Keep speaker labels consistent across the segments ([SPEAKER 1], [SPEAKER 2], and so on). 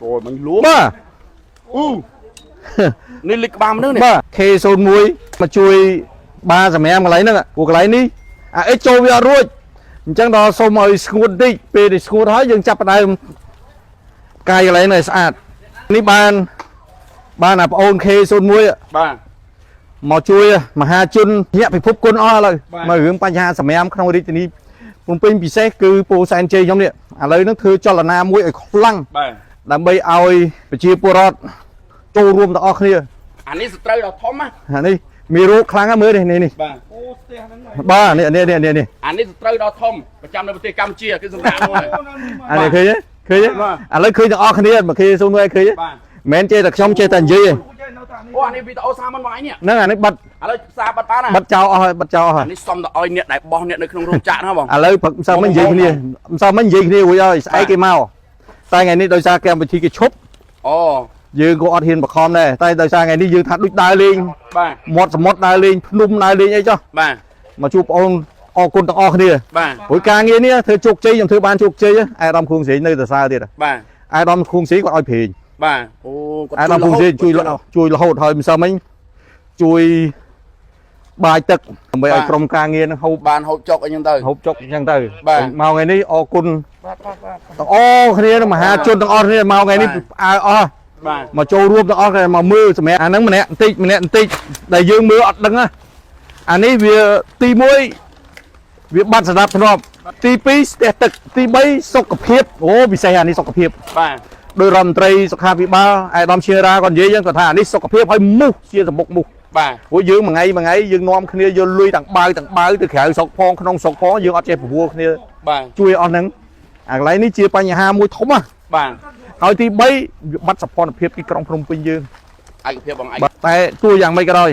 [SPEAKER 1] rồi mình lúa
[SPEAKER 2] បាទ
[SPEAKER 1] នេះលិចក្បាលមនុស្សនេះ
[SPEAKER 2] បាទ K01 មកជួយបាសម្រាប់កន្លែងហ្នឹងព្រោះកន្លែងនេះអាអិចចូលវាអត់រួចអញ្ចឹងដល់សូមឲ្យស្ងួតបន្តិចពេលដែលស្ងួតហើយយើងចាប់ផ្ដើមកាយកន្លែងនេះស្អាតនេះបានអាប្អូន K01
[SPEAKER 1] បាទ
[SPEAKER 2] មកជួយមហាជនញាក់ពិភពគុណអស់ឥឡូវមករឿងបញ្ហាសម្រាមក្នុងរាជធានីភ្នំពេញពិសេសគឺពូសែនជ័យខ្ញុំនេះឥឡូវហ្នឹងធ្វើចលនាមួយឲ្យខ្លាំង
[SPEAKER 1] បាទ
[SPEAKER 2] ដើម្បីឲ្យប្រជាពលរដ្ឋចូលរួមទាំងអស់គ្នា
[SPEAKER 1] អានេះសត្រូវដល់ធំណា
[SPEAKER 2] អានេះមានរោគខ្លាំងណាស់មើលនេះ
[SPEAKER 1] បាទ
[SPEAKER 2] បាទនេះ
[SPEAKER 1] អានេះសត្រូវដល់ធំប្រចាំនៅប្រទេសកម្ពុជាគឺសម្រាប់មួយ
[SPEAKER 2] អានេះឃើញទេឃើញទេឥឡូវឃើញទាំងអស់គ្នាមកគេសុំឲ្យឃើញទេ
[SPEAKER 1] បាទ
[SPEAKER 2] មិនមែនចេះតែខ្ញុំចេះតែនិយាយទេ
[SPEAKER 1] អូអានេះវីដេអូសាមិនមកឯនេះ
[SPEAKER 2] ហ្នឹងអានេះបាត់
[SPEAKER 1] ឥឡូវផ្សារបាត់បានណា
[SPEAKER 2] បាត់ចោលអស់ហើយបាត់ចោលអស់ហើយ
[SPEAKER 1] អានេះសុំទៅឲ្យអ្នកដែលបោះអ្នកនៅក្នុងរោងចក្រណាបង
[SPEAKER 2] ឥឡូវព្រឹកមិនសមមិននិយាយគ្នាមិនសមមិននិយាយគ្នារួចហើយស្អែកគេមកតែថ្ងៃនេះដោយសារកម្មវិធីគេឈប់
[SPEAKER 1] អូ
[SPEAKER 2] យើងក៏អត់ហ៊ានបខំដែរតែដោយសារថ្ងៃនេះយើងថាដូចដើរលេង
[SPEAKER 1] បាទ
[SPEAKER 2] មាត់សមុទ្រដើរលេងភ្នំដើរលេងអីចុះ
[SPEAKER 1] បាទ
[SPEAKER 2] មកជួបបងអូនអរគុណទាំងអស់គ្នា
[SPEAKER 1] បាទ
[SPEAKER 2] ព្រោះការងារនេះធ្វើជោគជ័យខ្ញុំធ្វើបានជោគជ័យអាដាមខួងស្រីនៅតែសើទៀត
[SPEAKER 1] បាទ
[SPEAKER 2] អាដាមខួងស្រីគាត់ឲ្យព្រេង
[SPEAKER 1] បាទអូគាត់
[SPEAKER 2] អាដាមខួងស្រីជួយរហូតហើយមិនសមមិញជួយបាយទឹកដើម្បីឲ្យក្រុមការងារនឹងហូប
[SPEAKER 1] បានហូបចុកអីហ្នឹងទៅ
[SPEAKER 2] ហូបចុកអញ្ចឹងទៅ
[SPEAKER 1] បាទ
[SPEAKER 2] មកថ្ងៃនេះអរគុណ
[SPEAKER 1] បាទបាទបាទ
[SPEAKER 2] ទាំងអស់គ្នាមហាជនទាំងអស់គ្នាមកថ្ងៃនេះអើអស់
[SPEAKER 1] បាទ
[SPEAKER 2] មកចូលរួមទាំងអស់គ្នាមកមើលសម្រាប់អាហ្នឹងម្នាក់បន្តិចដែលយើងមើលអត់ដឹងណាអានេះវាទី1វាបាត់សណ្ដាប់ធ្នាប់ទី2ស្ទះទឹកទី3សុខភាពអូពិសេសអានេះសុខភាព
[SPEAKER 1] បាទ
[SPEAKER 2] ដោយរដ្ឋមន្ត្រីសុខាភិបាលអាយដាមឈៀរ៉ាគាត់និយាយអញ្ចឹងគាត់ថាអានេះសុខភាពឲ្យមូសជាសម្បុកមូស
[SPEAKER 1] បាទ
[SPEAKER 2] ព្រោះយើងមួយថ្ងៃយើងនាំគ្នាយកលុយទាំងបាវទៅក្រៅស្រុកផងក្នុងស្រុកផងយើងអត់ចេះប្រមូលគ្នា
[SPEAKER 1] បាទ
[SPEAKER 2] ជួយអស់ហ្នឹងអាកន្លែងនេះជាបញ្ហាមួយធំណា
[SPEAKER 1] បាទ
[SPEAKER 2] ហើយទី3វាបាត់សភនភាពទីក្រុងភ្នំពេញយើង
[SPEAKER 1] ឯកភាពបងឯង
[SPEAKER 2] តែទោះយ៉ាងម៉េចក៏ដោយ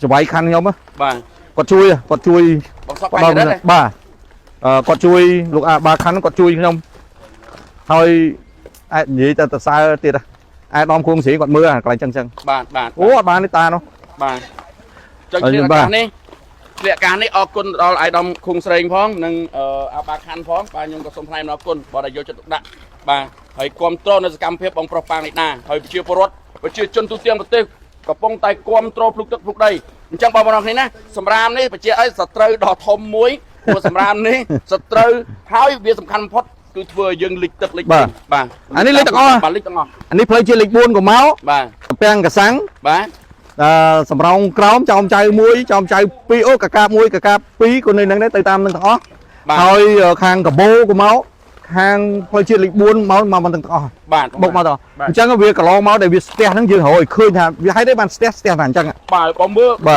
[SPEAKER 2] ចង្វាយខណ្ឌខ្ញុំ
[SPEAKER 1] បាទ
[SPEAKER 2] គាត់ជួយ
[SPEAKER 1] បងសក់បាញ់ដែរ
[SPEAKER 2] បាទគាត់ជួយលោកអាបាខណ្ឌគាត់ជួយខ្ញុំហើយអាចនិយាយទៅសើទៀតអាដាមគួងស្រីគាត់មើលអាកន្លែងចឹង
[SPEAKER 1] បាទបាទ
[SPEAKER 2] អូអត់បានទេតានោះ
[SPEAKER 1] បាទចុចជាការនេះលក្ខការនេះអរគុណដល់អាយដាមខុងស្រេងផងនិងអាបាខាន់ផងបាទខ្ញុំក៏សូមថ្លែងអរគុណបើដែលយកចិត្តទុកដាក់បាទហើយគ្រប់គ្រងនៅសកម្មភាពបងប្រុសប៉ាងនេះណាហើយប្រជាពលរដ្ឋប្រជាជនទូទាំងប្រទេសកំពុងតែគ្រប់គ្រងភ្លុកទឹកភ្លុកដីអញ្ចឹងបងប្អូនគ្នាណាសម្រាមនេះបញ្ជាក់ឲ្យសត្រូវដ៏ធំមួយព្រោះសម្រាមនេះសត្រូវហើយវាសំខាន់បំផុតគឺធ្វើឲ្យយើងលិចទឹកលិចដីបាទ
[SPEAKER 2] អានេះលេខទាំងអស់
[SPEAKER 1] បាទលិចទាំងអស់
[SPEAKER 2] អានេះផ្លូវជាតិលេខ4ក៏មក
[SPEAKER 1] បាទ
[SPEAKER 2] ពាំងកសាំង
[SPEAKER 1] បាទ
[SPEAKER 2] សម្រងក្រោមចោមចៅ1ចោមចៅ2អូកកាប1កកាប2ក៏នៅនឹងដែរទៅតាមនឹងទាំងអស់ហើយខាងកបោក៏មកខាងផ្លូវជាតិលេខ4មកមិនទាំងអស់
[SPEAKER 1] បាទ
[SPEAKER 2] បុកមកតអញ្ចឹងវាកន្លងមកដែលវាស្ទះហ្នឹងយើងរកឲ្យឃើញថាវាហេតុអីបានស្ទះថាអញ្ចឹង
[SPEAKER 1] បាទបងមើល
[SPEAKER 2] បាទ